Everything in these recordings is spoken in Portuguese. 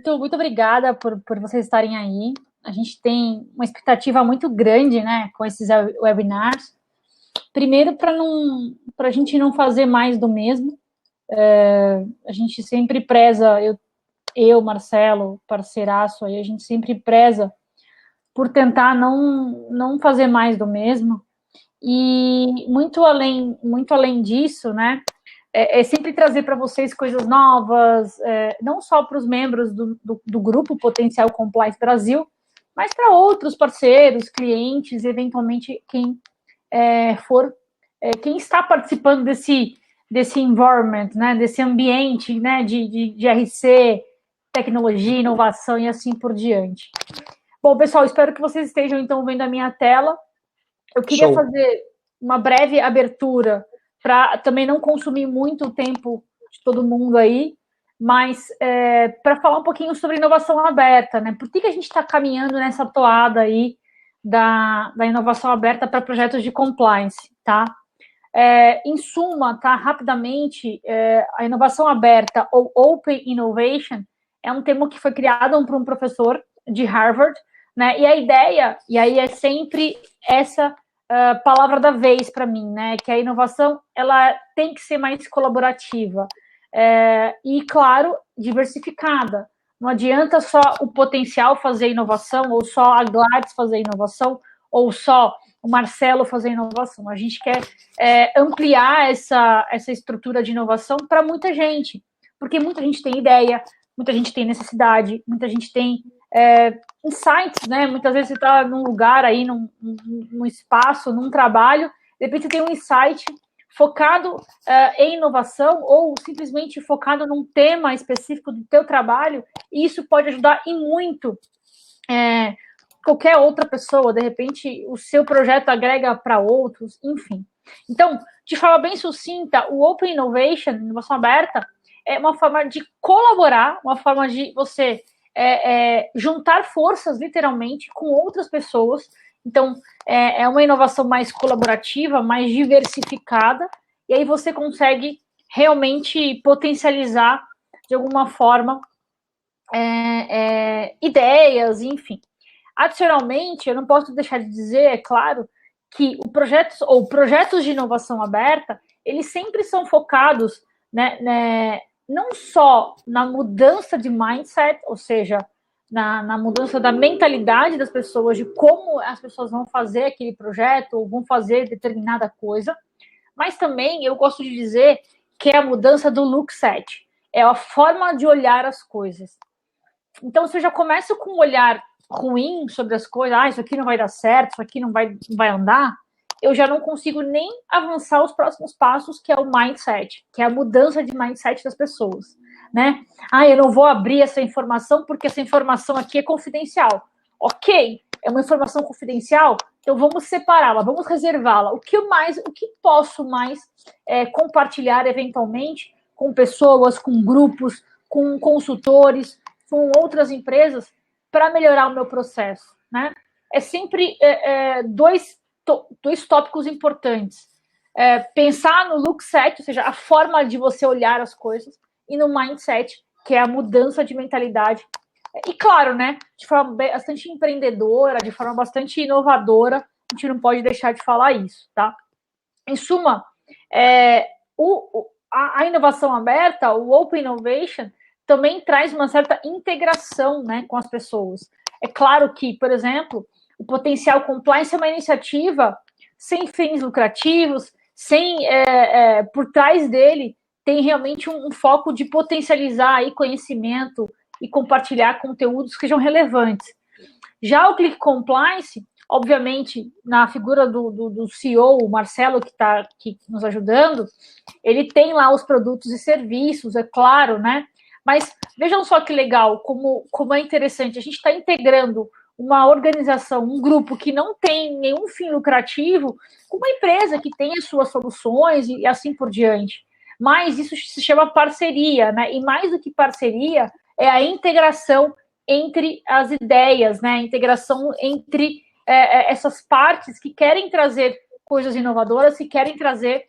Muito obrigada por vocês estarem aí. A gente tem uma expectativa muito grande, né, com esses webinars. Primeiro, para a gente não fazer mais do mesmo. A gente sempre preza, Marcelo, parceiraço aí, a gente sempre preza por tentar não fazer mais do mesmo. E muito além disso, né, sempre trazer para vocês coisas novas, não só para os membros do grupo Potencial Compliance Brasil, mas para outros parceiros, clientes, eventualmente quem está participando desse environment, né, desse ambiente, né, de RC, tecnologia, inovação e assim por diante. Bom, pessoal, espero que vocês estejam, então, vendo a minha tela. Eu queria fazer uma breve abertura para também não consumir muito o tempo de todo mundo aí, mas para falar um pouquinho sobre inovação aberta, né? Por que a gente está caminhando nessa toada aí da inovação aberta para projetos de compliance, tá? Em suma, tá, rapidamente, a inovação aberta, ou Open Innovation, é um termo que foi criado por um professor de Harvard, né? E a ideia, e aí é sempre essa palavra da vez para mim, né? Que a inovação ela tem que ser mais colaborativa e, claro, diversificada. Não adianta só o potencial fazer inovação, ou só a Gladys fazer inovação, ou só o Marcelo fazer inovação. A gente quer ampliar essa estrutura de inovação para muita gente, porque muita gente tem ideia, muita gente tem necessidade, muita gente tem insights, né? Muitas vezes você está num lugar aí, num espaço, num trabalho, de repente você tem um insight focado em inovação ou simplesmente focado num tema específico do teu trabalho, e isso pode ajudar e muito qualquer outra pessoa. De repente o seu projeto agrega para outros, enfim. Então, de forma bem sucinta, o Open Innovation, inovação aberta, é uma forma de colaborar, uma forma de você juntar forças, literalmente, com outras pessoas. Então, é uma inovação mais colaborativa, mais diversificada, e aí você consegue realmente potencializar, de alguma forma, ideias, enfim. Adicionalmente, eu não posso deixar de dizer, é claro, que projetos de inovação aberta, eles sempre são focados, né, não só na mudança de mindset, ou seja, na mudança da mentalidade das pessoas, de como as pessoas vão fazer aquele projeto ou vão fazer determinada coisa, mas também eu gosto de dizer que é a mudança do look set, é a forma de olhar as coisas. Então, se eu já começo com um olhar ruim sobre as coisas, isso aqui não vai dar certo, isso aqui não vai andar, eu já não consigo nem avançar os próximos passos, que é o mindset, que é a mudança de mindset das pessoas, né? Eu não vou abrir essa informação porque essa informação aqui é confidencial. Ok, é uma informação confidencial, então vamos separá-la, vamos reservá-la. O que posso mais compartilhar eventualmente com pessoas, com grupos, com consultores, com outras empresas para melhorar o meu processo, né? É sempre dois tópicos importantes. Pensar no look set, ou seja, a forma de você olhar as coisas, e no mindset, que é a mudança de mentalidade. E claro, né, de forma bastante empreendedora, de forma bastante inovadora, a gente não pode deixar de falar isso, tá? Em suma, a inovação aberta, o Open Innovation, também traz uma certa integração, né, com as pessoas. É claro que, por exemplo, o Potencial Compliance é uma iniciativa sem fins lucrativos, por trás dele tem realmente um foco de potencializar aí conhecimento e compartilhar conteúdos que sejam relevantes. Já o Click Compliance, obviamente, na figura do CEO, o Marcelo, que está aqui nos ajudando, ele tem lá os produtos e serviços, é claro, né? Mas vejam só que legal, como é interessante, a gente está integrando uma organização, um grupo que não tem nenhum fim lucrativo, com uma empresa que tem as suas soluções e assim por diante. Mas isso se chama parceria, né? E mais do que parceria, é a integração entre as ideias, né? A integração entre essas partes que querem trazer coisas inovadoras, que querem trazer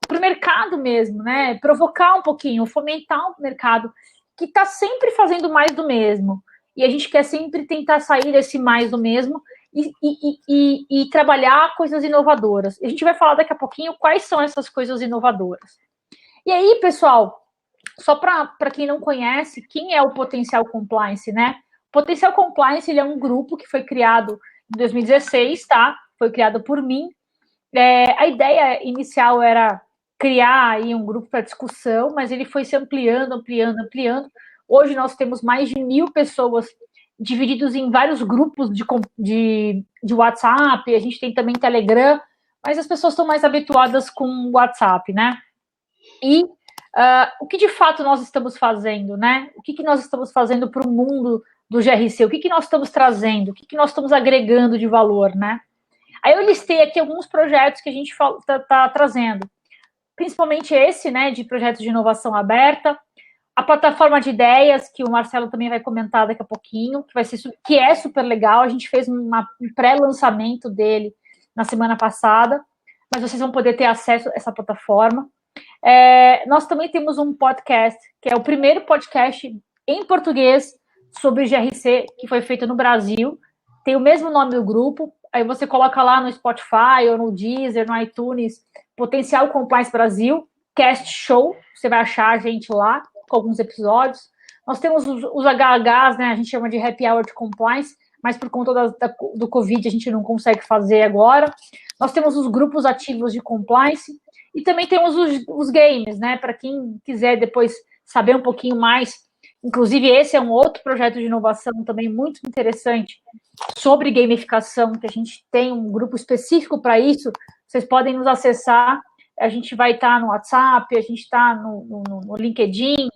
para o mercado mesmo, né? Provocar um pouquinho, fomentar o mercado. que está sempre fazendo mais do mesmo. E a gente quer sempre tentar sair desse mais do mesmo e trabalhar coisas inovadoras. A gente vai falar daqui a pouquinho quais são essas coisas inovadoras. E aí, pessoal, só para quem não conhece, quem é o Potencial Compliance, né? O Potencial Compliance, ele é um grupo que foi criado em 2016, tá? Foi criado por mim. A ideia inicial era criar aí um grupo para discussão, mas ele foi se ampliando. Hoje nós temos mais de 1.000 pessoas divididos em vários grupos de WhatsApp, a gente tem também Telegram, mas as pessoas estão mais habituadas com o WhatsApp, né? E o que de fato nós estamos fazendo, né? O que nós estamos fazendo para o mundo do GRC? O que nós estamos trazendo? O que nós estamos agregando de valor, né? Aí eu listei aqui alguns projetos que a gente está trazendo, principalmente esse, né, de projetos de inovação aberta, a plataforma de ideias, que o Marcelo também vai comentar daqui a pouquinho, que é super legal, a gente fez um pré-lançamento dele na semana passada, mas vocês vão poder ter acesso a essa plataforma. Nós também temos um podcast, que é o primeiro podcast em português sobre GRC que foi feito no Brasil, tem o mesmo nome do grupo, aí você coloca lá no Spotify ou no Deezer, no iTunes, Potencial Compliance Brasil, Cast Show, você vai achar a gente lá, com alguns episódios. Nós temos os HHs, né, a gente chama de Happy Hour de Compliance, mas por conta do Covid a gente não consegue fazer agora. Nós temos os grupos ativos de Compliance e também temos os games, né, para quem quiser depois saber um pouquinho mais. Inclusive, esse é um outro projeto de inovação também muito interessante sobre gamificação, que a gente tem um grupo específico para isso. Vocês podem nos acessar, a gente vai estar no WhatsApp, a gente está no LinkedIn,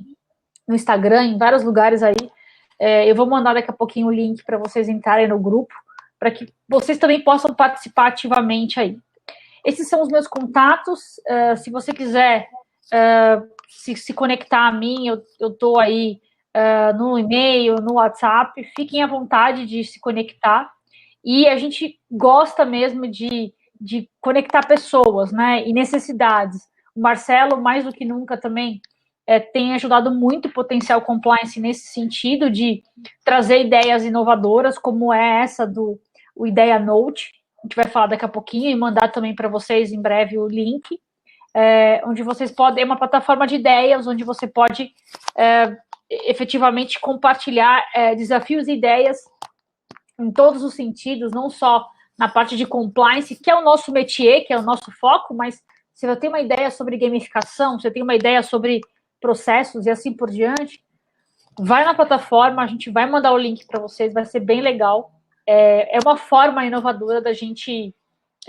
no Instagram, em vários lugares aí. Eu vou mandar daqui a pouquinho o link para vocês entrarem no grupo, para que vocês também possam participar ativamente aí. Esses são os meus contatos. Se você quiser se conectar a mim, eu estou aí no e-mail, no WhatsApp, fiquem à vontade de se conectar. E a gente gosta mesmo de conectar pessoas, né, e necessidades. O Marcelo, mais do que nunca, também tem ajudado muito o Potencial Compliance nesse sentido de trazer ideias inovadoras, como é essa do Ideia Note. A gente vai falar daqui a pouquinho e mandar também para vocês em breve o link, onde vocês podem, é uma plataforma de ideias, onde você pode efetivamente compartilhar desafios e ideias em todos os sentidos, não só na parte de compliance, que é o nosso métier, que é o nosso foco, mas se você tem uma ideia sobre gamificação, você tem uma ideia sobre processos e assim por diante, vai na plataforma, a gente vai mandar o link para vocês, vai ser bem legal. É uma forma inovadora da gente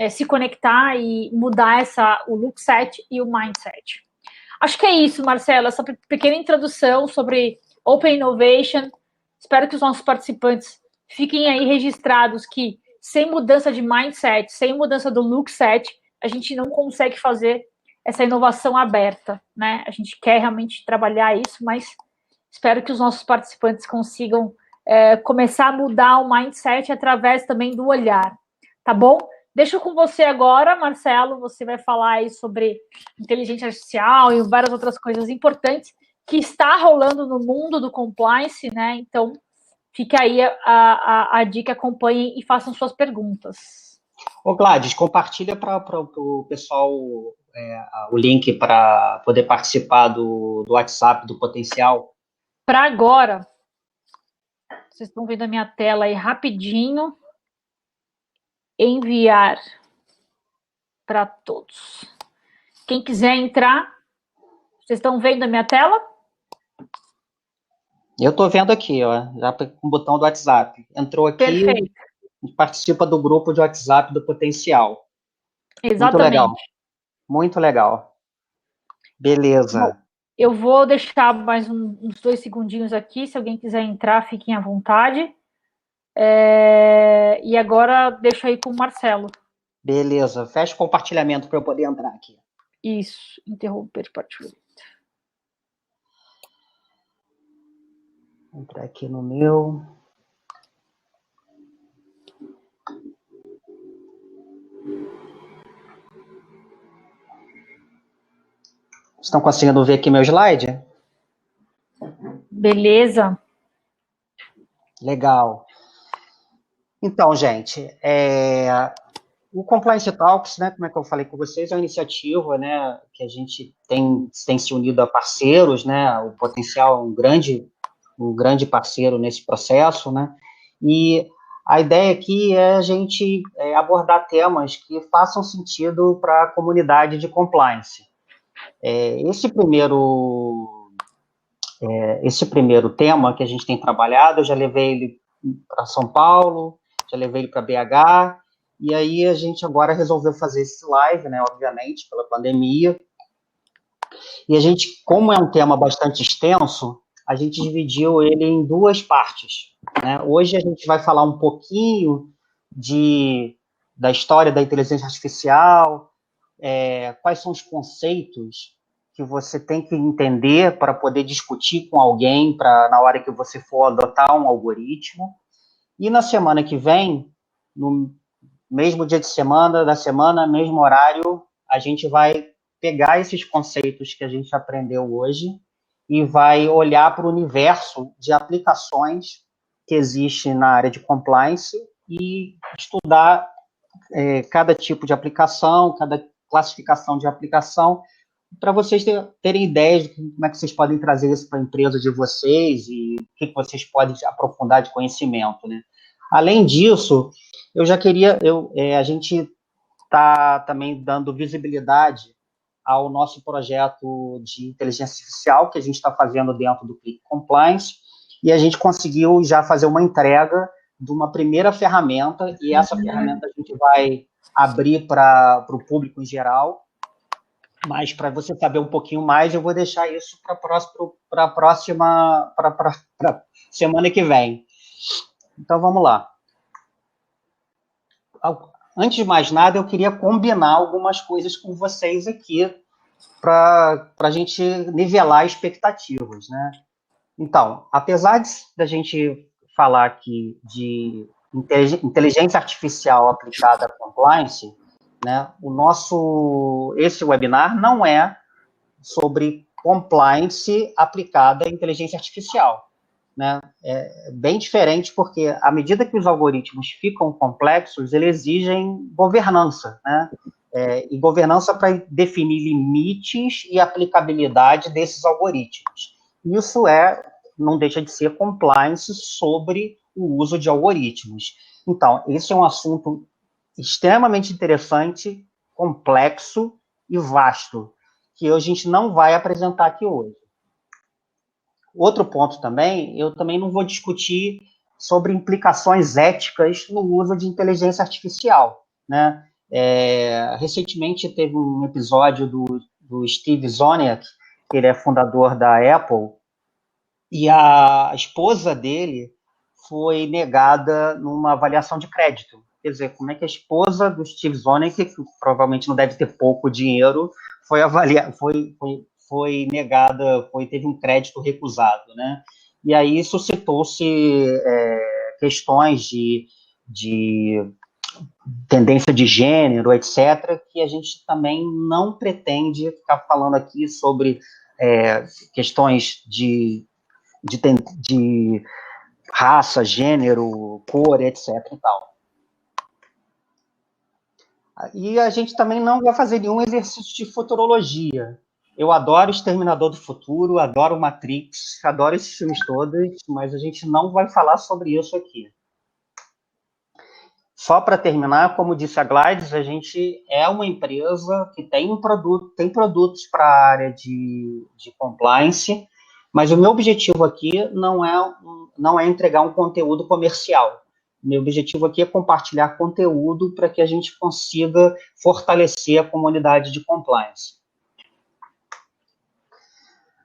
se conectar e mudar o look set e o mindset. Acho que é isso, Marcelo, essa pequena introdução sobre Open Innovation. Espero que os nossos participantes fiquem aí registrados que sem mudança de mindset, sem mudança do look set, a gente não consegue fazer essa inovação aberta, né? A gente quer realmente trabalhar isso, mas espero que os nossos participantes consigam começar a mudar o mindset através também do olhar, tá bom? Deixo com você agora, Marcelo, você vai falar aí sobre inteligência artificial e várias outras coisas importantes que está rolando no mundo do compliance, né? Então, fica aí a dica, acompanhem e façam suas perguntas. Ô Gladys, compartilha para o pessoal o link para poder participar do WhatsApp do Potencial. Para agora, vocês estão vendo a minha tela aí rapidinho. Enviar para todos. Quem quiser entrar, vocês estão vendo a minha tela? Eu estou vendo aqui, ó, já com o botão do WhatsApp. Entrou aqui, perfeito. Participa do grupo de WhatsApp do Potencial. Exatamente. Muito legal. Muito legal. Beleza. Bom, eu vou deixar mais uns 2 segundinhos aqui, se alguém quiser entrar, fiquem à vontade. E agora deixo aí com o Marcelo. Beleza, fecha o compartilhamento para eu poder entrar aqui. Isso, interromper compartilhamento. Vou entrar aqui no meu. Estão conseguindo ver aqui meu slide? Beleza? Legal. Então, gente, o Compliance Talks, né, como é que eu falei com vocês, é uma iniciativa, né, que a gente tem se unido a parceiros, né, o Potencial é um grande parceiro nesse processo, né, e a ideia aqui é a gente abordar temas que façam sentido para a comunidade de compliance. Esse primeiro tema que a gente tem trabalhado, eu já levei ele para São Paulo, já levei ele para BH, e aí a gente agora resolveu fazer esse live, né, obviamente, pela pandemia, e a gente, como é um tema bastante extenso, a gente dividiu ele em duas partes, né? Hoje a gente vai falar um pouquinho da história da inteligência artificial, quais são os conceitos que você tem que entender para poder discutir com alguém na hora que você for adotar um algoritmo. E na semana que vem, no mesmo dia da semana, mesmo horário, a gente vai pegar esses conceitos que a gente aprendeu hoje e vai olhar para o universo de aplicações que existe na área de compliance e estudar cada tipo de aplicação, cada classificação de aplicação, para vocês terem ideias de como é que vocês podem trazer isso para a empresa de vocês e o que vocês podem aprofundar de conhecimento, né? Além disso, eu já queria, a gente está também dando visibilidade ao nosso projeto de inteligência artificial que a gente está fazendo dentro do Click Compliance, e a gente conseguiu já fazer uma entrega de uma primeira ferramenta, e essa ferramenta a gente vai abrir para o público em geral, mas para você saber um pouquinho mais, eu vou deixar isso para a próxima, para semana que vem. Então, vamos lá. Antes de mais nada, eu queria combinar algumas coisas com vocês aqui para a gente nivelar expectativas, né? Então, apesar da gente falar aqui de inteligência artificial aplicada à compliance, né, esse webinar não é sobre compliance aplicada à inteligência artificial, né? É bem diferente porque, à medida que os algoritmos ficam complexos, eles exigem governança, né? E governança para definir limites e aplicabilidade desses algoritmos. Isso não deixa de ser compliance sobre o uso de algoritmos. Então, esse é um assunto extremamente interessante, complexo e vasto, que a gente não vai apresentar aqui hoje. Outro ponto também, eu também não vou discutir sobre implicações éticas no uso de inteligência artificial, né? Recentemente teve um episódio do Steve Wozniak, que ele é fundador da Apple, e a esposa dele foi negada numa avaliação de crédito. Quer dizer, como é que a esposa do Steve Wozniak, que provavelmente não deve ter pouco dinheiro, foi negada, teve um crédito recusado, né? E aí suscitou-se questões de tendência de gênero, etc., que a gente também não pretende ficar falando aqui sobre questões de raça, gênero, cor, etc. e tal. E a gente também não vai fazer nenhum exercício de futurologia. Eu adoro Exterminador do Futuro, adoro Matrix, adoro esses filmes todos, mas a gente não vai falar sobre isso aqui. Só para terminar, como disse a Gladys, a gente é uma empresa que tem produtos para a área de compliance, mas o meu objetivo aqui não é entregar um conteúdo comercial. O meu objetivo aqui é compartilhar conteúdo para que a gente consiga fortalecer a comunidade de compliance.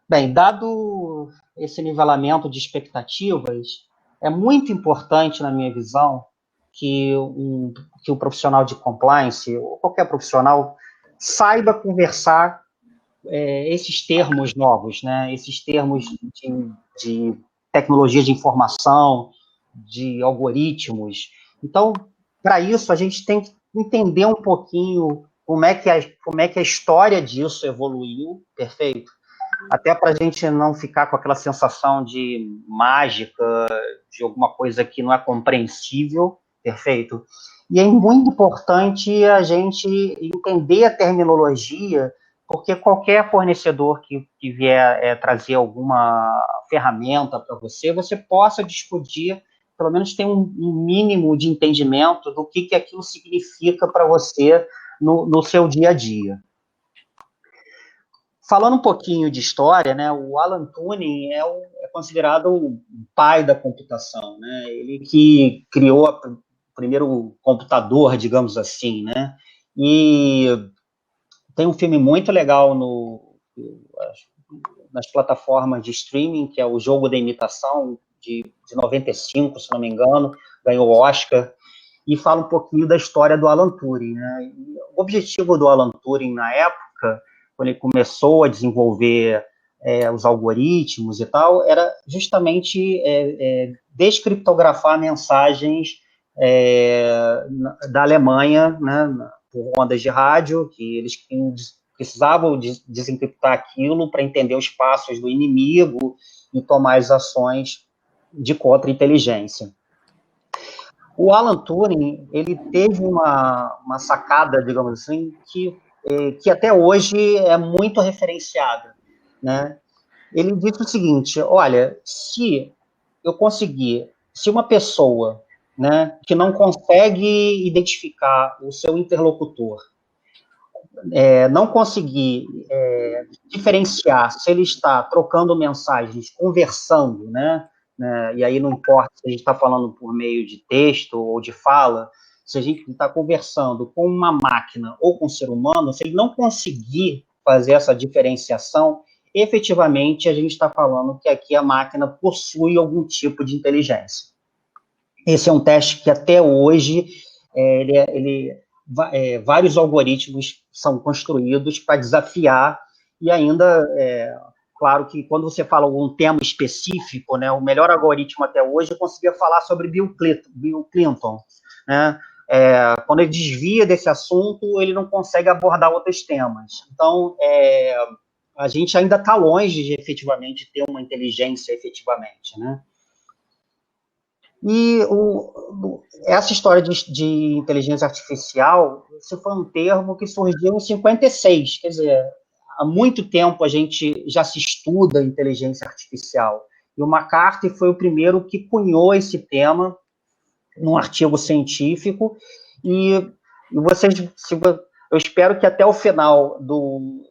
Bem, dado esse nivelamento de expectativas, é muito importante, na minha visão, que o profissional de compliance, ou qualquer profissional, saiba conversar esses termos novos, né? Esses termos de tecnologia de informação, de algoritmos. Então, para isso, a gente tem que entender um pouquinho como é que a história disso evoluiu, perfeito? até para a gente não ficar com aquela sensação de mágica, de alguma coisa que não é compreensível, perfeito? E é muito importante a gente entender a terminologia, porque qualquer fornecedor que vier trazer alguma ferramenta para você, você possa discutir, pelo menos ter um mínimo de entendimento do que aquilo significa para você no seu dia a dia. Falando um pouquinho de história, né, o Alan Turing é considerado o pai da computação, né? Ele que criou o primeiro computador, digamos assim, né? E tem um filme muito legal nas plataformas de streaming, que é o Jogo da Imitação, de 95, se não me engano, ganhou o Oscar, e fala um pouquinho da história do Alan Turing, né? E o objetivo do Alan Turing na época, quando ele começou a desenvolver os algoritmos e tal, era justamente descriptografar mensagens da Alemanha, né, por ondas de rádio, que eles precisavam desencriptar aquilo para entender os passos do inimigo e tomar as ações de contra-inteligência. O Alan Turing, ele teve uma sacada, digamos assim, que até hoje é muito referenciada, né? Ele disse o seguinte: olha, se uma pessoa, né, que não consegue identificar o seu interlocutor, não conseguir diferenciar se ele está trocando mensagens, conversando, né, e aí não importa se a gente está falando por meio de texto ou de fala, se a gente está conversando com uma máquina ou com um ser humano, se ele não conseguir fazer essa diferenciação, efetivamente a gente está falando que aqui a máquina possui algum tipo de inteligência. Esse é um teste que até hoje vários algoritmos são construídos para desafiar, e ainda, claro que quando você fala algum tema específico, né, o melhor algoritmo até hoje conseguia falar sobre Bill Clinton, né? Quando ele desvia desse assunto, ele não consegue abordar outros temas. Então, a gente ainda está longe de efetivamente ter uma inteligência efetivamente, né? E essa história de inteligência artificial, esse foi um termo que surgiu em 56, quer dizer, há muito tempo a gente já se estuda inteligência artificial. E o McCarthy foi o primeiro que cunhou esse tema num artigo científico, e eu espero que até o final do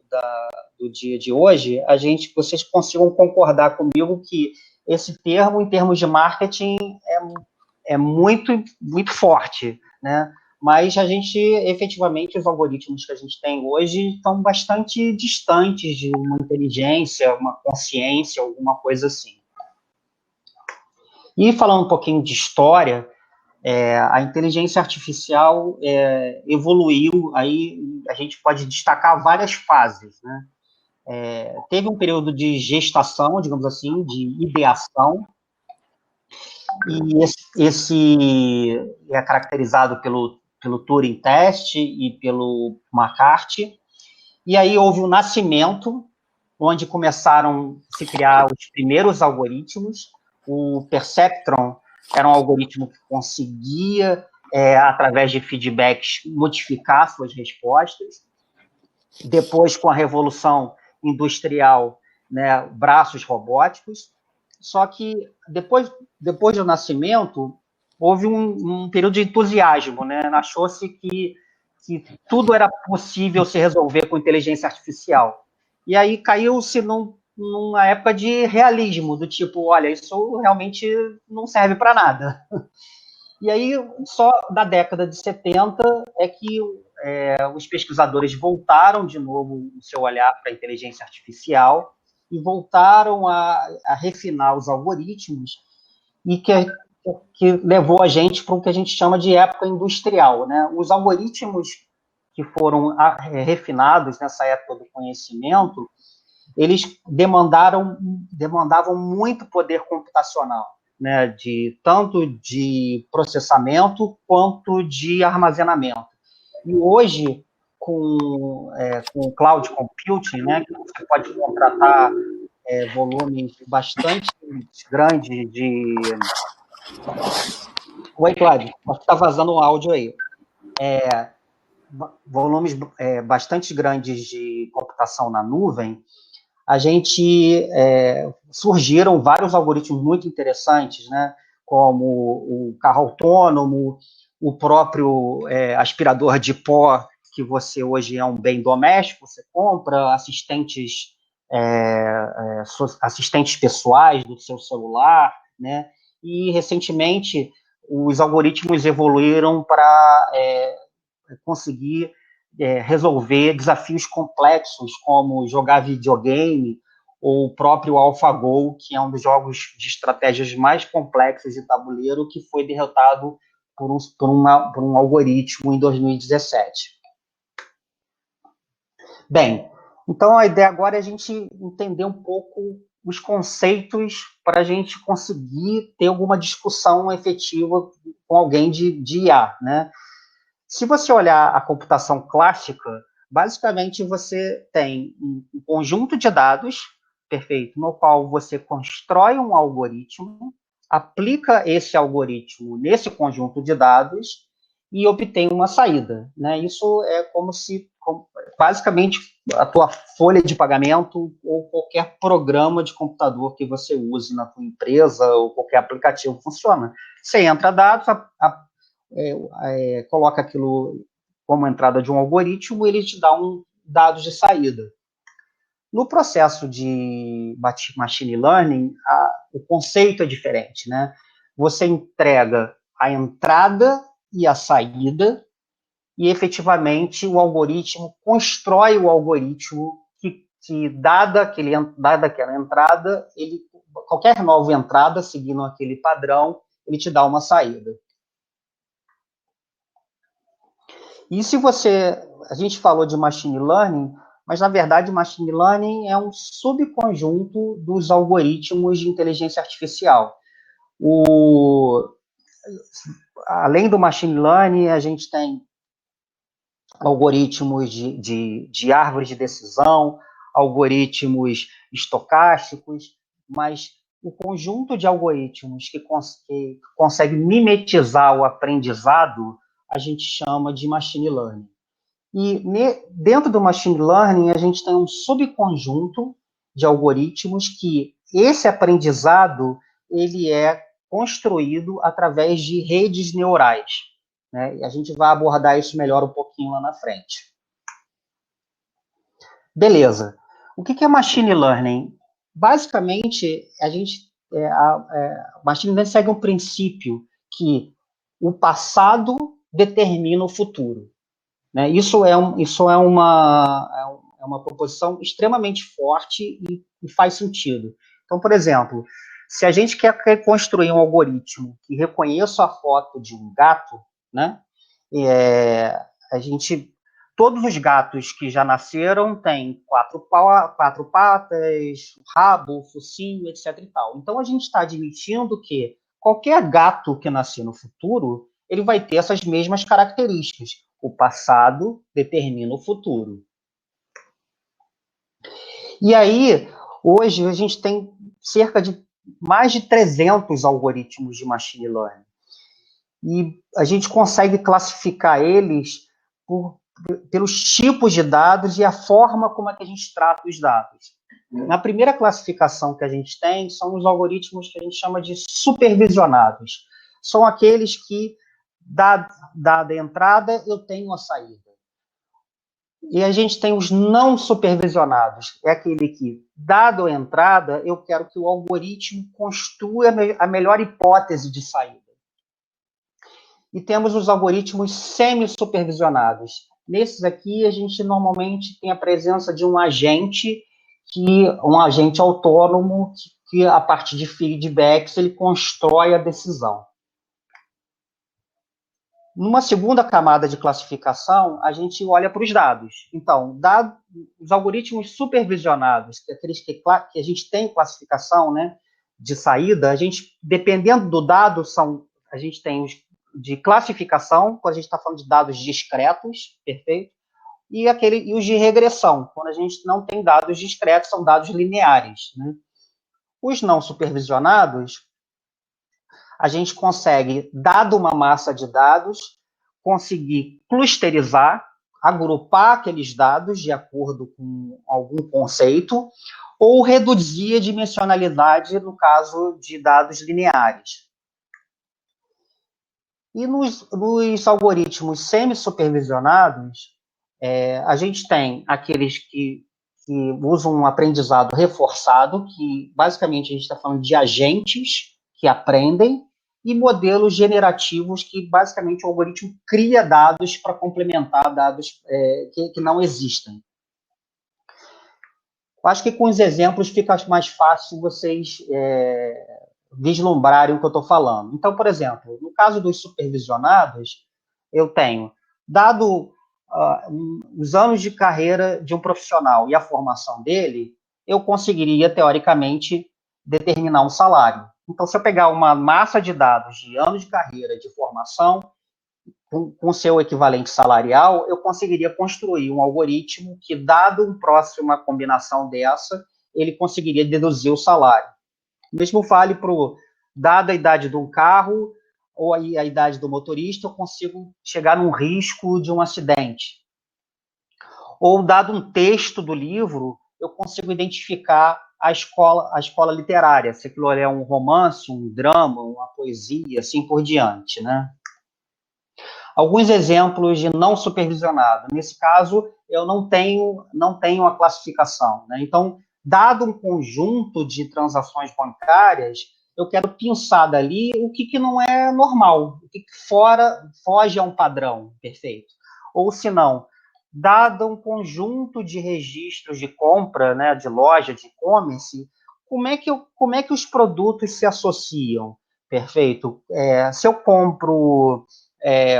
dia de hoje, vocês consigam concordar comigo que esse termo, em termos de marketing, é muito, muito forte, né? Mas a gente, efetivamente, os algoritmos que a gente tem hoje estão bastante distantes de uma inteligência, uma consciência, alguma coisa assim. E falando um pouquinho de história, a inteligência artificial evoluiu, aí a gente pode destacar várias fases, né? Teve um período de gestação, digamos assim, de ideação, e esse é caracterizado pelo Turing Test e pelo McCarthy, e aí houve um nascimento, onde começaram a se criar os primeiros algoritmos. O Perceptron era um algoritmo que conseguia, através de feedbacks, modificar suas respostas. Depois, com a Revolução Industrial, né, braços robóticos. Só que depois do nascimento, houve um período de entusiasmo, né? Achou-se que tudo era possível se resolver com inteligência artificial. E aí caiu-se numa época de realismo, do tipo, olha, isso realmente não serve para nada. E aí, só da década de 70 é que os pesquisadores voltaram de novo o seu olhar para a inteligência artificial e voltaram a refinar os algoritmos, e que levou a gente para o que a gente chama de época industrial, né? Os algoritmos que foram refinados nessa época do conhecimento, eles demandavam muito poder computacional, né? Tanto de processamento quanto de armazenamento. E hoje, com cloud computing, né, que você pode contratar volumes bastante grandes de... Oi, Cláudio, acho que está vazando um áudio aí. Volumes bastante grandes de computação na nuvem, surgiram vários algoritmos muito interessantes, né, como o carro autônomo, o próprio aspirador de pó, que você hoje é um bem doméstico, você compra assistentes pessoais do seu celular, né, e recentemente os algoritmos evoluíram para conseguir resolver desafios complexos, como jogar videogame, ou o próprio AlphaGo, que é um dos jogos de estratégias mais complexos de tabuleiro, que foi derrotado por um algoritmo em 2017. Bem, então a ideia agora é a gente entender um pouco os conceitos para a gente conseguir ter alguma discussão efetiva com alguém de IA, né? Se você olhar a computação clássica, basicamente você tem um conjunto de dados, perfeito, no qual você constrói um algoritmo, aplica esse algoritmo nesse conjunto de dados e obtém uma saída, né? Isso é como se, basicamente, a tua folha de pagamento ou qualquer programa de computador que você use na tua empresa ou qualquer aplicativo funciona. Você entra dados, coloca aquilo como entrada de um algoritmo, ele te dá dados de saída. No processo de machine learning, o conceito é diferente, né? Você entrega a entrada e a saída, e efetivamente o algoritmo constrói o algoritmo que dada aquela entrada, qualquer nova entrada, seguindo aquele padrão, ele te dá uma saída. E se a gente falou de machine learning, mas na verdade machine learning é um subconjunto dos algoritmos de inteligência artificial. Além do machine learning, a gente tem algoritmos de árvores de decisão, algoritmos estocásticos, mas o conjunto de algoritmos que consegue mimetizar o aprendizado, a gente chama de machine learning. E dentro do machine learning, a gente tem um subconjunto de algoritmos que esse aprendizado ele é construído através de redes neurais, né? E a gente vai abordar isso melhor um pouquinho lá na frente. Beleza. O que é machine learning? Basicamente, machine learning segue um princípio que o passado determina o futuro, né? Isso é uma proposição extremamente forte e faz sentido. Então, por exemplo, se a gente quer construir um algoritmo que reconheça a foto de um gato, né? Todos os gatos que já nasceram têm quatro patas, rabo, focinho, etc. e tal. Então, a gente está admitindo que qualquer gato que nascer no futuro, ele vai ter essas mesmas características. O passado determina o futuro. E aí, hoje, a gente tem cerca de mais de 300 algoritmos de machine learning. E a gente consegue classificar eles pelos tipos de dados e a forma como é que a gente trata os dados. Na primeira classificação que a gente tem, são os algoritmos que a gente chama de supervisionados. São aqueles que, dada a entrada, eu tenho a saída. E a gente tem os não supervisionados. É aquele que, dado a entrada, eu quero que o algoritmo construa a melhor hipótese de saída. E temos os algoritmos semi-supervisionados. Nesses aqui, a gente normalmente tem a presença de um agente autônomo que, a partir de feedbacks, ele constrói a decisão. Numa segunda camada de classificação, a gente olha para os dados. Então, os algoritmos supervisionados, que é aqueles que a gente tem classificação, né, de saída, dependendo do dado, a gente tem os de classificação, quando a gente está falando de dados discretos, perfeito? e os de regressão, quando a gente não tem dados discretos, são dados lineares, né? Os não supervisionados, a gente consegue, dado uma massa de dados, conseguir clusterizar, agrupar aqueles dados de acordo com algum conceito, ou reduzir a dimensionalidade no caso de dados lineares. E nos algoritmos semi-supervisionados, a gente tem aqueles que usam um aprendizado reforçado, que basicamente a gente está falando de agentes que aprendem, e modelos generativos que basicamente o algoritmo cria dados para complementar dados que não existem. Eu acho que com os exemplos fica mais fácil vocês vislumbrarem o que eu estou falando. Então, por exemplo, no caso dos supervisionados, eu tenho, dado os anos de carreira de um profissional e a formação dele, eu conseguiria, teoricamente, determinar um salário. Então, se eu pegar uma massa de dados de anos de carreira, de formação, com seu equivalente salarial, eu conseguiria construir um algoritmo que, dado uma próxima combinação dessa, ele conseguiria deduzir o salário. Mesmo vale para dada a idade de um carro ou a idade do motorista, eu consigo chegar num risco de um acidente. Ou, dado um texto do livro, eu consigo identificar a escola literária, se aquilo é um romance, um drama, uma poesia, assim por diante, né? Alguns exemplos de não supervisionado. Nesse caso, eu não tenho a classificação, né? Então, dado um conjunto de transações bancárias, eu quero pensar dali o que não é normal, o que foge a um padrão perfeito. Ou, se não, dado um conjunto de registros de compra, né, de loja, de e-commerce, como é que os produtos se associam? Perfeito. Se eu compro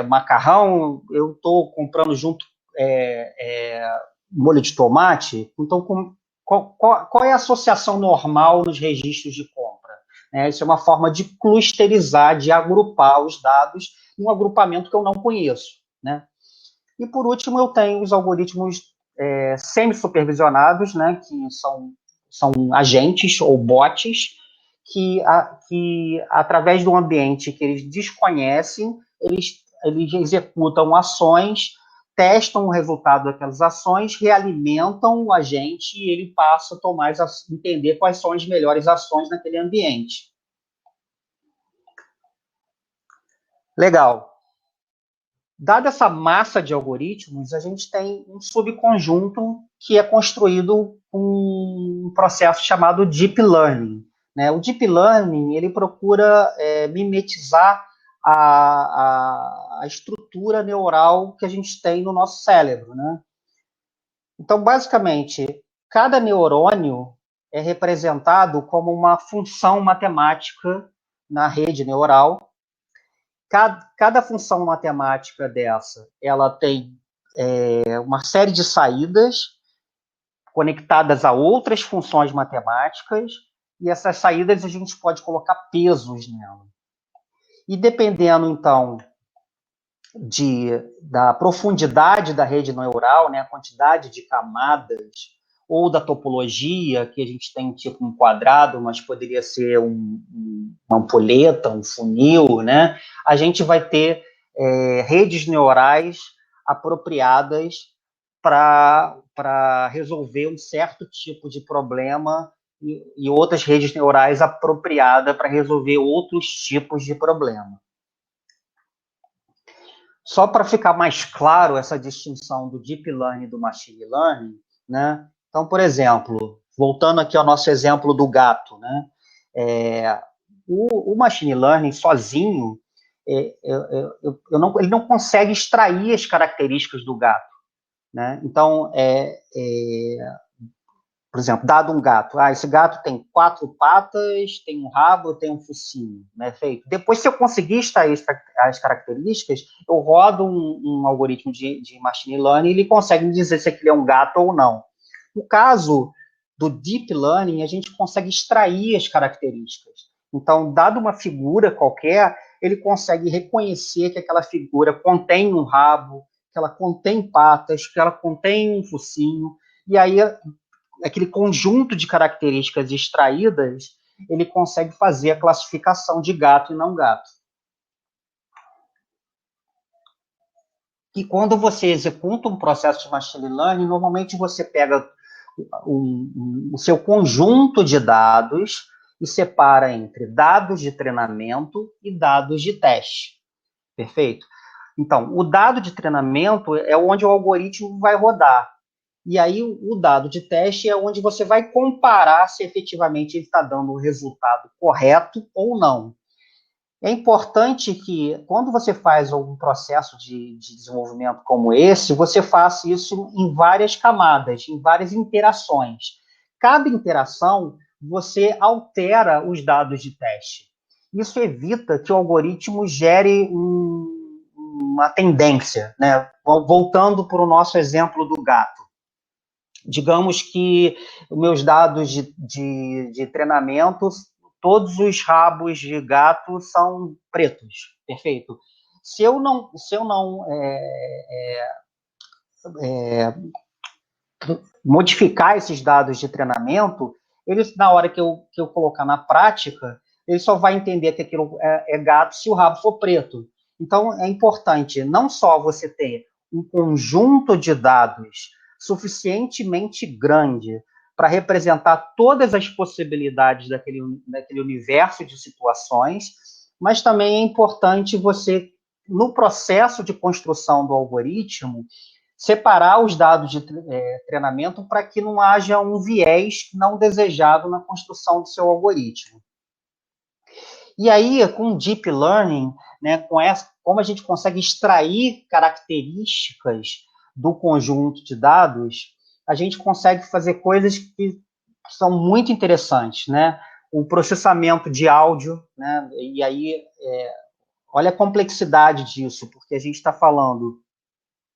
macarrão, eu estou comprando junto molho de tomate, então qual é a associação normal nos registros de compra? Isso é uma forma de clusterizar, de agrupar os dados em um agrupamento que eu não conheço, né? E, por último, eu tenho os algoritmos semi-supervisionados, né, que são agentes ou bots que, através do ambiente que eles desconhecem, eles executam ações, testam o resultado daquelas ações, realimentam o agente e ele passa a entender quais são as melhores ações naquele ambiente. Legal. Dada essa massa de algoritmos, a gente tem um subconjunto que é construído com um processo chamado Deep Learning, né? O Deep Learning, ele procura mimetizar a estrutura neural que a gente tem no nosso cérebro, né? Então, basicamente, cada neurônio é representado como uma função matemática na rede neural. Cada função matemática dessa, ela tem uma série de saídas conectadas a outras funções matemáticas, e essas saídas a gente pode colocar pesos nela. E dependendo, então, da profundidade da rede neural, né, a quantidade de camadas, ou da topologia, que a gente tem tipo um quadrado, mas poderia ser uma ampulheta, um funil, né? A gente vai ter redes neurais apropriadas para resolver um certo tipo de problema e outras redes neurais apropriadas para resolver outros tipos de problema. Só para ficar mais claro essa distinção do Deep Learning e do Machine Learning, né? Então, por exemplo, voltando aqui ao nosso exemplo do gato, né? O Machine Learning sozinho, ele não consegue extrair as características do gato, né? Então, por exemplo, dado um gato, esse gato tem 4 patas, tem um rabo, tem um focinho, né, feito. Depois, se eu conseguir extrair as características, eu rodo um algoritmo de machine learning e ele consegue me dizer se aquele é um gato ou não. No caso do deep learning, a gente consegue extrair as características. Então, dado uma figura qualquer, ele consegue reconhecer que aquela figura contém um rabo, ela contém patas, que ela contém um focinho, e aí aquele conjunto de características extraídas, ele consegue fazer a classificação de gato e não gato. E quando você executa um processo de machine learning, normalmente você pega o seu conjunto de dados e separa entre dados de treinamento e dados de teste. Perfeito? Então, o dado de treinamento é onde o algoritmo vai rodar. E aí, o dado de teste é onde você vai comparar se efetivamente ele está dando o resultado correto ou não. É importante que, quando você faz algum processo de desenvolvimento como esse, você faça isso em várias camadas, em várias interações. Cada interação, você altera os dados de teste. Isso evita que o algoritmo gere uma tendência, né? Voltando para o nosso exemplo do gato. Digamos que os meus dados de treinamento, todos os rabos de gato são pretos, perfeito. Se eu não modificar esses dados de treinamento, eles, na hora que eu colocar na prática, ele só vai entender que aquilo é gato se o rabo for preto. Então, é importante não só você ter um conjunto de dados suficientemente grande para representar todas as possibilidades daquele universo de situações, mas também é importante você, no processo de construção do algoritmo, separar os dados de treinamento para que não haja um viés não desejado na construção do seu algoritmo. E aí, com o Deep Learning, né, como a gente consegue extrair características do conjunto de dados, a gente consegue fazer coisas que são muito interessantes, né? O processamento de áudio, né? E aí, olha a complexidade disso, porque a gente está falando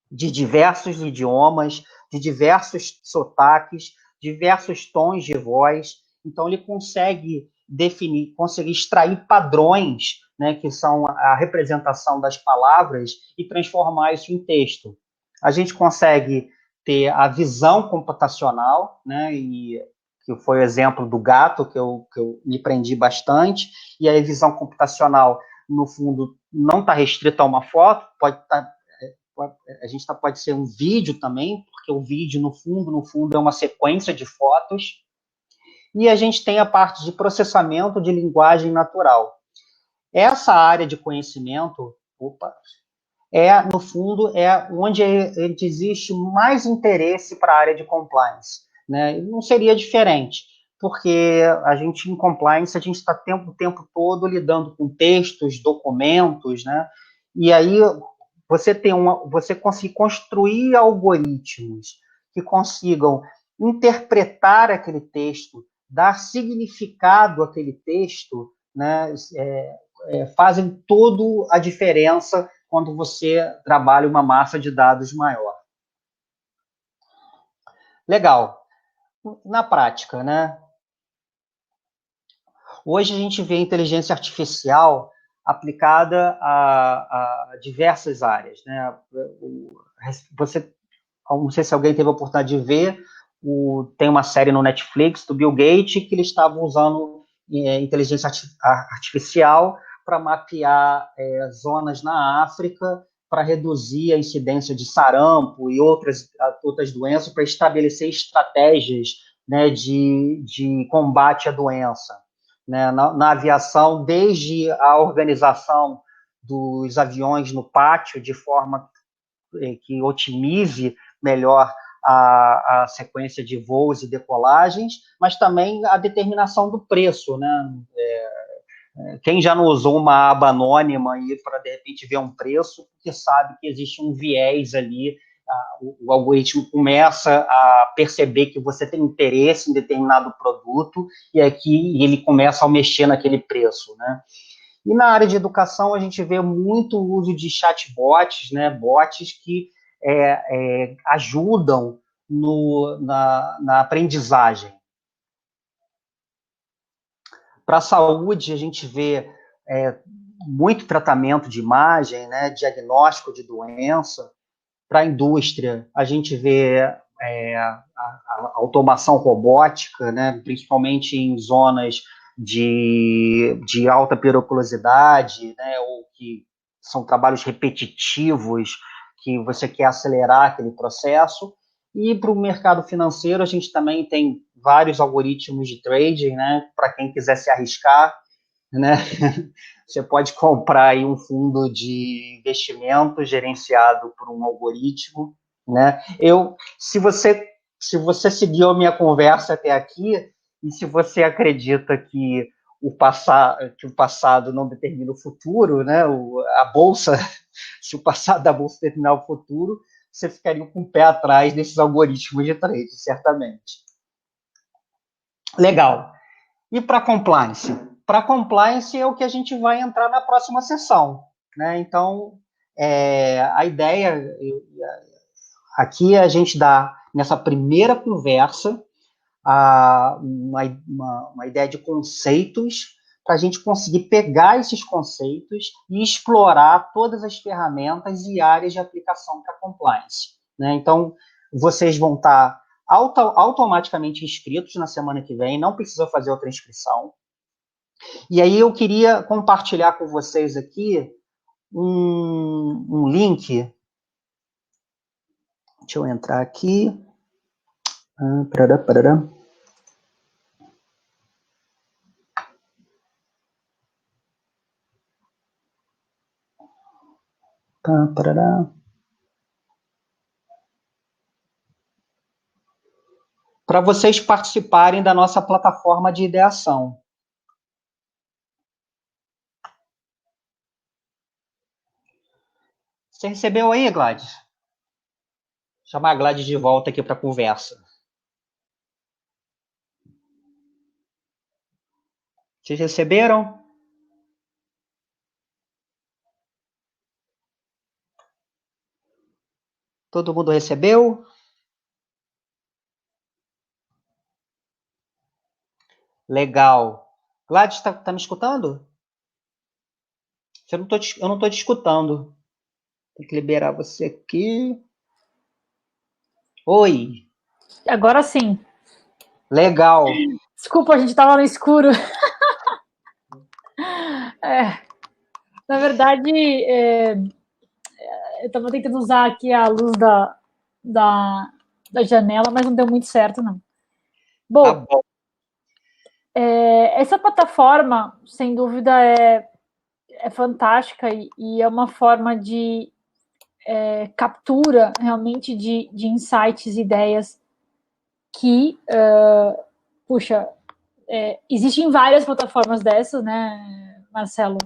de diversos idiomas, de diversos sotaques, diversos tons de voz. Então, ele consegue definir, consegue extrair padrões, né, que são a representação das palavras, e transformar isso em texto. A gente consegue ter a visão computacional, né, e que foi o exemplo do gato, que eu me prendi bastante, e a visão computacional, no fundo, não está restrita a uma foto, pode estar pode ser um vídeo também, porque o vídeo, no fundo, é uma sequência de fotos. E a gente tem a parte de processamento de linguagem natural. Essa área de conhecimento, no fundo, é onde existe mais interesse para a área de compliance, né? Não seria diferente, porque a gente, em compliance, a gente está o tempo todo lidando com textos, documentos, né? E aí você conseguir construir algoritmos que consigam interpretar aquele texto, dar significado àquele texto, né, fazem toda a diferença quando você trabalha uma massa de dados maior. Legal. Na prática, né? Hoje a gente vê a inteligência artificial aplicada a diversas áreas, né? Não sei se alguém teve a oportunidade de ver, tem uma série no Netflix do Bill Gates que ele estava usando inteligência artificial para mapear zonas na África para reduzir a incidência de sarampo e outras doenças, para estabelecer estratégias, né, de combate à doença. Né, na aviação, desde a organização dos aviões no pátio, de forma que otimize melhor a sequência de voos e decolagens, mas também a determinação do preço, né? Quem já não usou uma aba anônima aí para, de repente, ver um preço, porque sabe que existe um viés ali, o algoritmo começa a perceber que você tem interesse em determinado produto e ele começa a mexer naquele preço, né? E na área de educação a gente vê muito o uso de chatbots, né, bots que ajudam na aprendizagem. Para a saúde, a gente vê muito tratamento de imagem, né, diagnóstico de doença. Para a indústria, a gente vê a automação robótica, né, principalmente em zonas de alta periculosidade, né, ou que são trabalhos repetitivos, que você quer acelerar aquele processo. E para o mercado financeiro, a gente também tem vários algoritmos de trading, né, para quem quiser se arriscar, né? Você pode comprar aí um fundo de investimento gerenciado por um algoritmo, né? Se você seguiu a minha conversa até aqui e se você acredita que que o passado não determina o futuro, né? A bolsa, se o passado da bolsa determinar o futuro, você ficaria com o pé atrás desses algoritmos de trade, certamente. Legal. E para compliance? Para compliance é o que a gente vai entrar na próxima sessão, né? Então, a ideia aqui é a gente dar, nessa primeira conversa, uma ideia de conceitos para a gente conseguir pegar esses conceitos e explorar todas as ferramentas e áreas de aplicação para compliance, né? Então, vocês vão estar automaticamente inscritos na semana que vem, não precisa fazer outra inscrição. E aí eu queria compartilhar com vocês aqui um link. Deixa eu entrar aqui. Parará. Para vocês participarem da nossa plataforma de ideação. Você recebeu aí, Gladys? Vou chamar a Gladys de volta aqui para a conversa. Vocês receberam? Todo mundo recebeu? Legal. Gladys, tá me escutando? Eu não estou te escutando. Tem que liberar você aqui. Oi. Agora sim. Legal. Desculpa, a gente estava no escuro. Na verdade, eu estava tentando usar aqui a luz da janela, mas não deu muito certo, não. Bom, Tá bom. Essa plataforma, sem dúvida, é fantástica e é uma forma de captura realmente de insights, ideias que, puxa, existem várias plataformas dessas, né, Marcelo?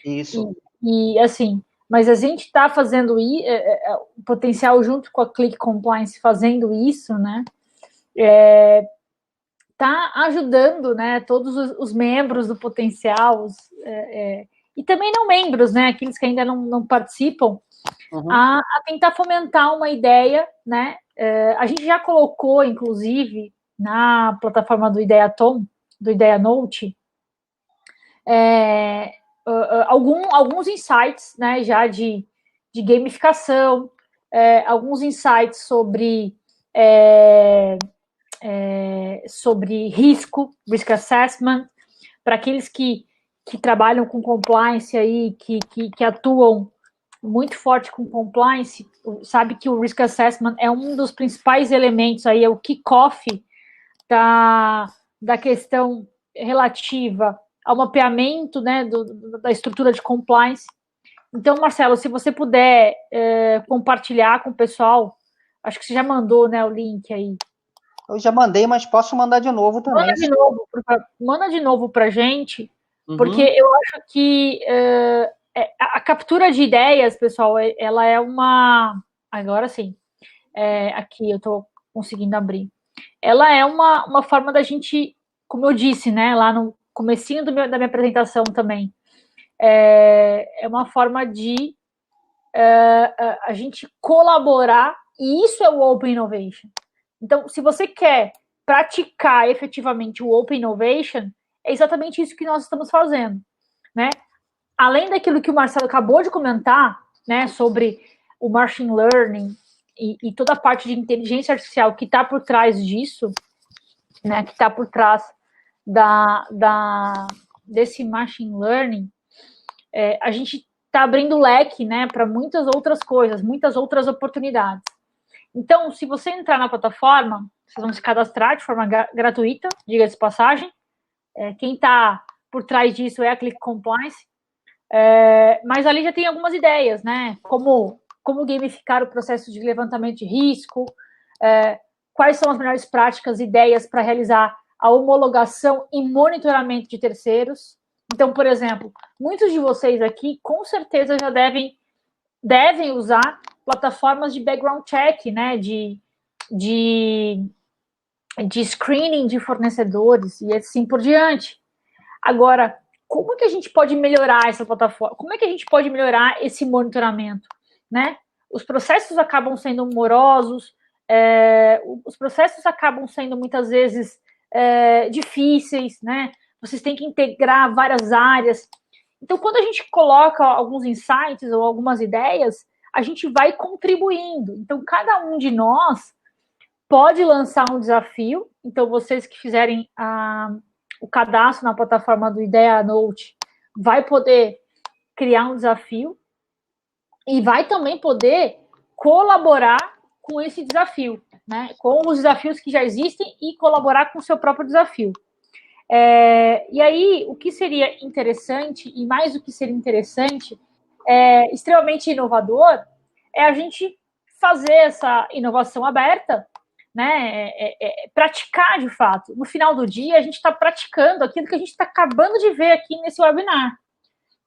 Isso. E assim, mas a gente está fazendo o potencial junto com a Click Compliance fazendo isso, né? Tá ajudando, né, todos os membros do potencial, e também não membros, né, aqueles que ainda não participam, a tentar fomentar uma ideia, né? A gente já colocou, inclusive, na plataforma do Ideatom, do Ideanote, alguns insights, né, já de gamificação, alguns insights sobre risk assessment, para aqueles que trabalham com compliance aí, que atuam muito forte com compliance, sabe que o risk assessment é um dos principais elementos aí, é o kickoff da questão relativa ao mapeamento, né, da estrutura de compliance. Então, Marcelo, se você puder compartilhar com o pessoal, acho que você já mandou, né, o link aí. Eu já mandei, mas posso mandar de novo também. Manda de novo para a gente, porque eu acho que a captura de ideias, pessoal, ela é uma... Agora sim, aqui eu estou conseguindo abrir. Ela é uma forma da gente, como eu disse, né, lá no comecinho da minha apresentação também, é uma forma de a gente colaborar, e isso é o Open Innovation. Então, se você quer praticar efetivamente o Open Innovation, é exatamente isso que nós estamos fazendo, né? Além daquilo que o Marcelo acabou de comentar, né, sobre o Machine Learning, e toda a parte de inteligência artificial que está por trás disso, né, que está por trás desse machine learning, a gente está abrindo leque, né, para muitas outras coisas, muitas outras oportunidades. Então, se você entrar na plataforma, vocês vão se cadastrar de forma gratuita, diga-se de passagem. Quem está por trás disso é a Click Compliance, mas ali já tem algumas ideias, né? Como gamificar o processo de levantamento de risco, quais são as melhores práticas, ideias para realizar a homologação e monitoramento de terceiros. Então, por exemplo, muitos de vocês aqui, com certeza, já devem usar plataformas de background check, né, de screening de fornecedores e assim por diante. Agora, como que a gente pode melhorar essa plataforma? Como é que a gente pode melhorar esse monitoramento, né? Os processos acabam sendo morosos, os processos acabam sendo muitas vezes difíceis, né? Vocês têm que integrar várias áreas. Então, quando a gente coloca alguns insights ou algumas ideias, a gente vai contribuindo. Então, cada um de nós pode lançar um desafio. Então, vocês que fizerem o cadastro na plataforma do Ideia Note vai poder criar um desafio e vai também poder colaborar com esse desafio, né? Com os desafios que já existem e colaborar com o seu próprio desafio. E aí, o que seria interessante, e mais do que seria interessante, extremamente inovador, é a gente fazer essa inovação aberta, né? Praticar de fato. No final do dia, a gente está praticando aquilo que a gente está acabando de ver aqui nesse webinar,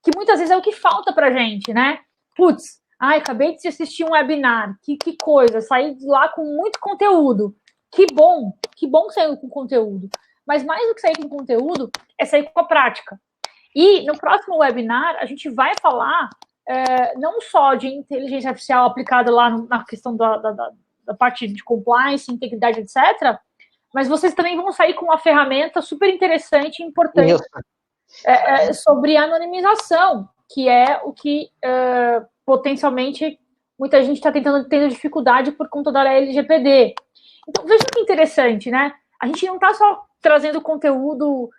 que muitas vezes é o que falta para a gente, né? Putz, acabei de assistir um webinar, que coisa, saí de lá com muito conteúdo. Que bom sair com conteúdo. Mas mais do que sair com conteúdo, é sair com a prática. E no próximo webinar, a gente vai falar não só de inteligência artificial aplicada lá na questão da parte de compliance, integridade, etc., mas vocês também vão sair com uma ferramenta super interessante e importante sobre anonimização, que é o que potencialmente muita gente está tendo dificuldade por conta da LGPD. Então, veja que interessante, né? A gente não está só trazendo conteúdo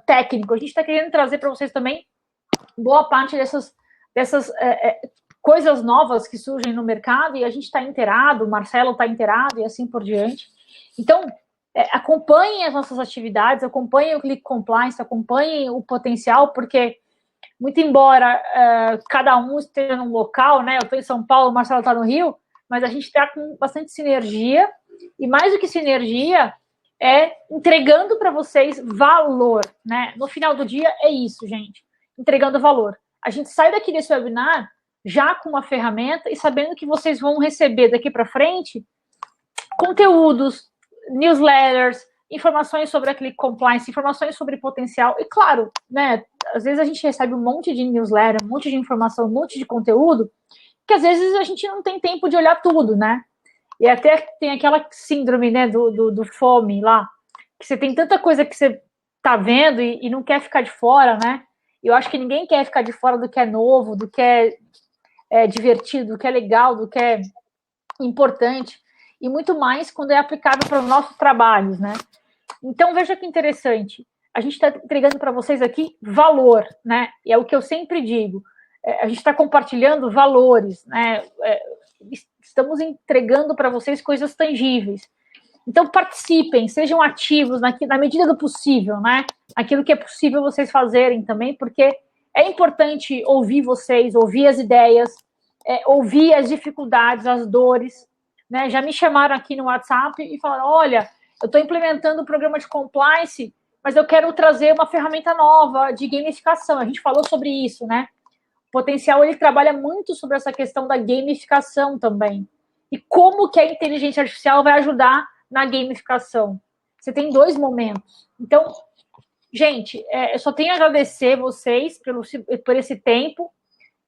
técnico, a gente está querendo trazer para vocês também boa parte dessas coisas novas que surgem no mercado e a gente está inteirado, o Marcelo está inteirado e assim por diante. Então, acompanhem as nossas atividades, acompanhem o Click Compliance, acompanhem o potencial, porque muito embora cada um esteja num local, né? Eu estou em São Paulo, o Marcelo está no Rio, mas a gente está com bastante sinergia e mais do que sinergia, entregando para vocês valor, né? No final do dia é isso, gente, entregando valor. A gente sai daqui desse webinar já com uma ferramenta e sabendo que vocês vão receber daqui para frente conteúdos, newsletters, informações sobre a Click Compliance, informações sobre potencial. E claro, né, às vezes a gente recebe um monte de newsletter, um monte de informação, um monte de conteúdo, que às vezes a gente não tem tempo de olhar tudo, né? E até tem aquela síndrome, né, do fome lá, que você tem tanta coisa que você tá vendo e não quer ficar de fora, né? Eu acho que ninguém quer ficar de fora do que é novo, do que é divertido, do que é legal, do que é importante, e muito mais quando é aplicado para os nossos trabalhos, né? Então, veja que interessante. A gente está entregando para vocês aqui valor, né? E é o que eu sempre digo. A gente está compartilhando valores, né? Estamos entregando para vocês coisas tangíveis. Então, participem, sejam ativos na medida do possível, né? Aquilo que é possível vocês fazerem também, porque é importante ouvir vocês, ouvir as ideias, ouvir as dificuldades, as dores, né? Já me chamaram aqui no WhatsApp e falaram, olha, eu estou implementando um programa de compliance, mas eu quero trazer uma ferramenta nova de gamificação. A gente falou sobre isso, né? O Potencial, ele trabalha muito sobre essa questão da gamificação também. E como que a inteligência artificial vai ajudar na gamificação. Você tem 2 momentos. Então, gente, eu só tenho a agradecer vocês por esse tempo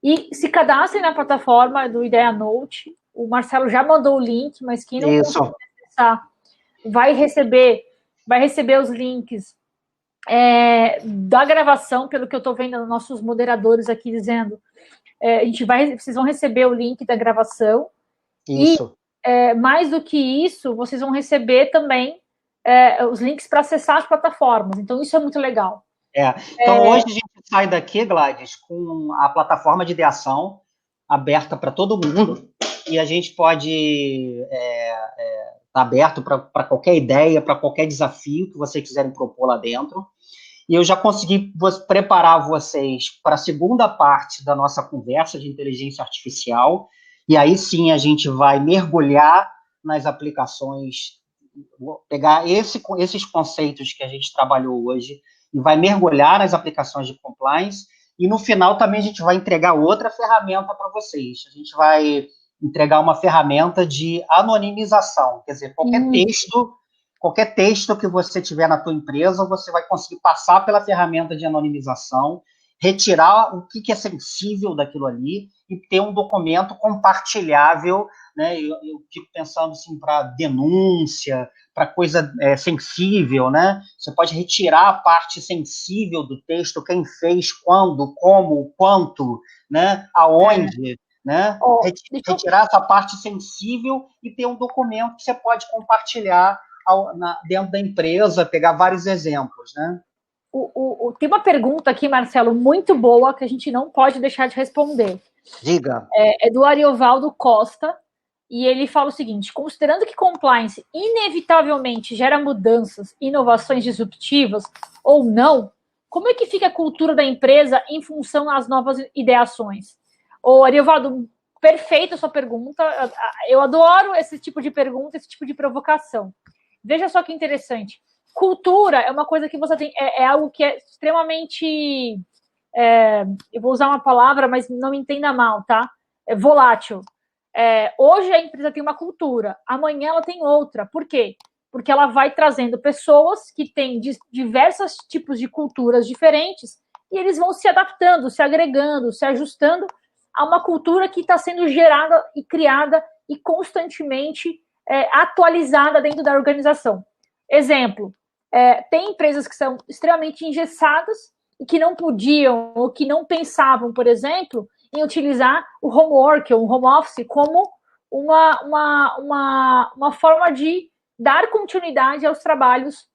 e se cadastrem na plataforma do Ideia Note. O Marcelo já mandou o link, mas quem não conseguir acessar vai receber os links da gravação, pelo que eu estou vendo nos nossos moderadores aqui dizendo. Vocês vão receber o link da gravação Isso. E, mais do que isso, vocês vão receber também os links para acessar as plataformas. Então, isso é muito legal. Então, hoje a gente sai daqui, Gladys, com a plataforma de ideação aberta para todo mundo, e a gente pode estar aberto para qualquer ideia, para qualquer desafio que vocês quiserem propor lá dentro. E eu já consegui preparar vocês para a segunda parte da nossa conversa de inteligência artificial, e aí sim a gente vai mergulhar nas aplicações, vou pegar esses conceitos que a gente trabalhou hoje e vai mergulhar nas aplicações de compliance, e no final também a gente vai entregar outra ferramenta para vocês. A gente vai entregar uma ferramenta de anonimização, quer dizer, qualquer texto que você tiver na tua empresa, você vai conseguir passar pela ferramenta de anonimização, retirar o que é sensível daquilo ali e ter um documento compartilhável, né? Eu fico pensando assim, para denúncia, para coisa sensível, né? Você pode retirar a parte sensível do texto, quem fez, quando, como, quanto, né? Aonde, né? Retirar essa parte sensível e ter um documento que você pode compartilhar dentro da empresa, pegar vários exemplos, né? Tem uma pergunta aqui, Marcelo, muito boa, que a gente não pode deixar de responder. Diga. É do Ariovaldo Costa, e ele fala o seguinte: considerando que compliance inevitavelmente gera mudanças e inovações disruptivas, ou não, como é que fica a cultura da empresa em função às novas ideações? Ô, Ariovaldo, perfeita a sua pergunta. Eu adoro esse tipo de pergunta, esse tipo de provocação. Veja só que interessante. Cultura é uma coisa que você tem, é algo que é extremamente, eu vou usar uma palavra, mas não me entenda mal, tá? É volátil. Hoje a empresa tem uma cultura, amanhã ela tem outra. Por quê? Porque ela vai trazendo pessoas que têm diversos tipos de culturas diferentes e eles vão se adaptando, se agregando, se ajustando a uma cultura que está sendo gerada e criada e constantemente atualizada dentro da organização. Exemplo, tem empresas que são extremamente engessadas e que não podiam ou que não pensavam, por exemplo, em utilizar o homework ou o home office como uma forma de dar continuidade aos trabalhos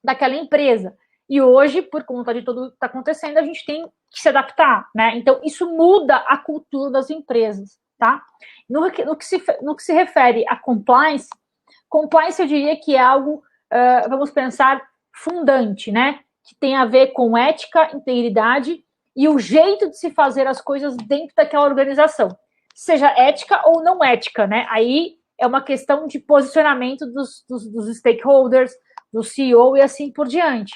daquela empresa. E hoje, por conta de tudo que está acontecendo, a gente tem que se adaptar, né? Então, isso muda a cultura das empresas, tá? No que se refere a compliance eu diria que é algo, vamos pensar, fundante, né? Que tem a ver com ética, integridade e o jeito de se fazer as coisas dentro daquela organização. Seja ética ou não ética, né? Aí é uma questão de posicionamento dos stakeholders, do CEO e assim por diante.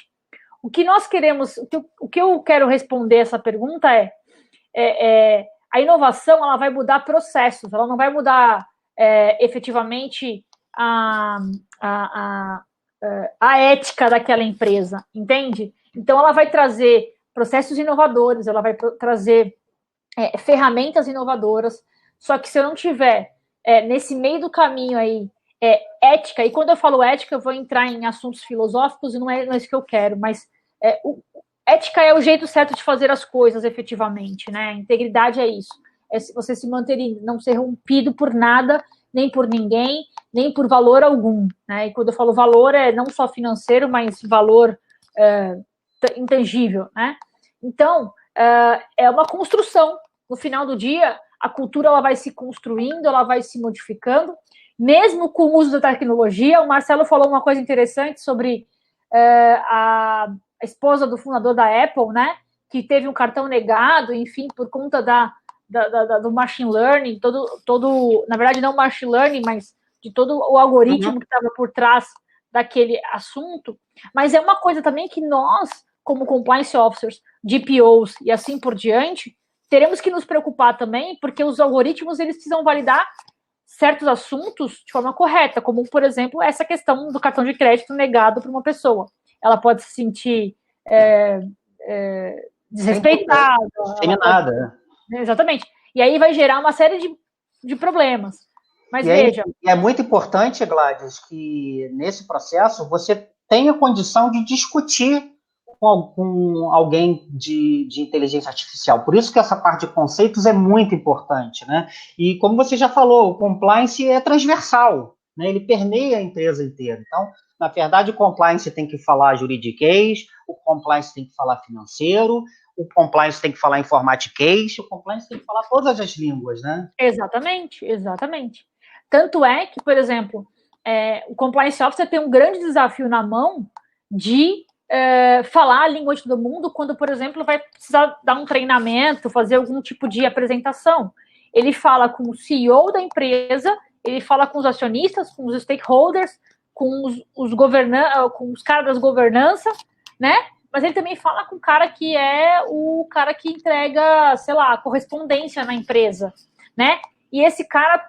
O que nós queremos, o que eu quero responder essa pergunta a inovação ela vai mudar processos, ela não vai mudar efetivamente a ética daquela empresa, entende? Então, ela vai trazer processos inovadores, ela vai trazer ferramentas inovadoras, só que se eu não tiver nesse meio do caminho aí ética, e quando eu falo ética, eu vou entrar em assuntos filosóficos e não é isso que eu quero, mas ética é o jeito certo de fazer as coisas efetivamente, né? Integridade é isso, você se manter, não ser rompido por nada, nem por ninguém, nem por valor algum, né? E quando eu falo valor, não só financeiro, mas valor intangível, né? Então, é uma construção. No final do dia, a cultura ela vai se construindo, ela vai se modificando, mesmo com o uso da tecnologia. O Marcelo falou uma coisa interessante sobre a esposa do fundador da Apple, né? Que teve um cartão negado, enfim, por conta do machine learning, na verdade não machine learning, mas de todo o algoritmo que estava por trás daquele assunto. Mas é uma coisa também que nós, como compliance officers, DPOs e assim por diante, teremos que nos preocupar também, porque os algoritmos eles precisam validar certos assuntos de forma correta, como, por exemplo, essa questão do cartão de crédito negado para uma pessoa. Ela pode se sentir desrespeitada. Sem nada. Exatamente. E aí vai gerar uma série de problemas. Mas veja... É muito importante, Gladys, que nesse processo você tenha condição de discutir com alguém de inteligência artificial. Por isso que essa parte de conceitos é muito importante, né? E como você já falou, o compliance é transversal, né? Ele permeia a empresa inteira. Então, na verdade, o compliance tem que falar juridiquês, o compliance tem que falar financeiro, o compliance tem que falar informatiquês, o compliance tem que falar todas as línguas, né? Exatamente, exatamente. Tanto é que, por exemplo, o compliance officer tem um grande desafio na mão de falar a língua de todo mundo quando, por exemplo, vai precisar dar um treinamento, fazer algum tipo de apresentação. Ele fala com o CEO da empresa, ele fala com os acionistas, com os stakeholders, com os caras das governanças, né? Mas ele também fala com o cara que é o cara que entrega, sei lá, correspondência na empresa, né? E esse cara,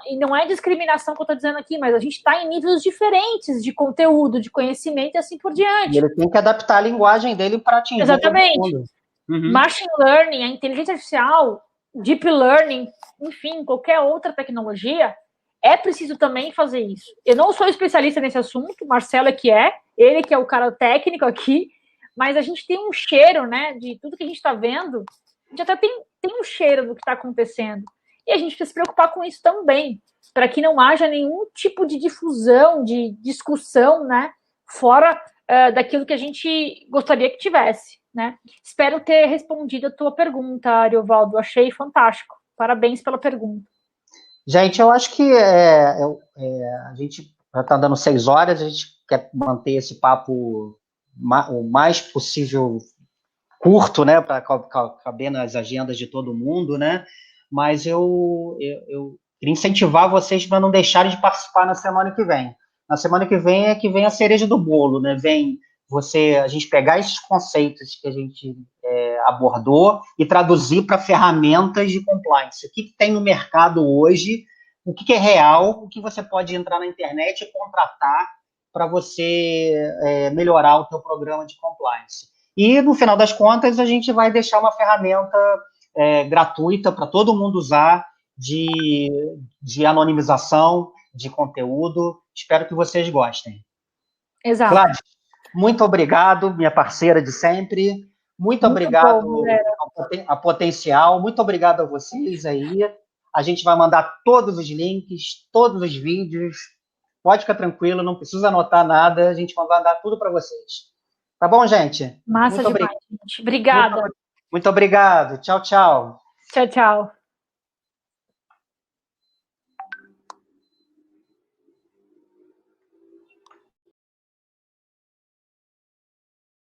e não é discriminação que eu estou dizendo aqui, mas a gente está em níveis diferentes de conteúdo, de conhecimento e assim por diante. E ele tem que adaptar a linguagem dele para atingir exatamente. todo mundo. Uhum. Machine Learning, a inteligência artificial, Deep Learning, enfim, qualquer outra tecnologia, é preciso também fazer isso. Eu não sou especialista nesse assunto, o Marcelo é que ele que é o cara técnico aqui, mas a gente tem um cheiro, né, de tudo que a gente está vendo, a gente até tem um cheiro do que está acontecendo. E a gente precisa se preocupar com isso também, para que não haja nenhum tipo de difusão, de discussão, né, fora daquilo que a gente gostaria que tivesse, né. Espero ter respondido a tua pergunta, Ariovaldo, achei fantástico. Parabéns pela pergunta. Gente, eu acho que a gente já está dando 6 horas, a gente quer manter esse papo o mais possível curto, né, para caber nas agendas de todo mundo, né, mas eu queria incentivar vocês para não deixarem de participar na semana que vem. Na semana que vem a cereja do bolo, né, vem a gente pegar esses conceitos que a gente abordou e traduzir para ferramentas de compliance. O que tem no mercado hoje, o que é real, o que você pode entrar na internet e contratar para você melhorar o teu programa de compliance. E, no final das contas, a gente vai deixar uma ferramenta gratuita para todo mundo usar de anonimização de conteúdo. Espero que vocês gostem. Exato. Gladys, muito obrigado, minha parceira de sempre. Muito obrigado a Potencial. Muito obrigado a vocês aí. A gente vai mandar todos os links, todos os vídeos. Pode ficar tranquilo, não precisa anotar nada, a gente vai mandar tudo para vocês. Tá bom, gente? Massa demais, gente. Obrigada. Muito obrigado. Tchau, tchau. Tchau, tchau.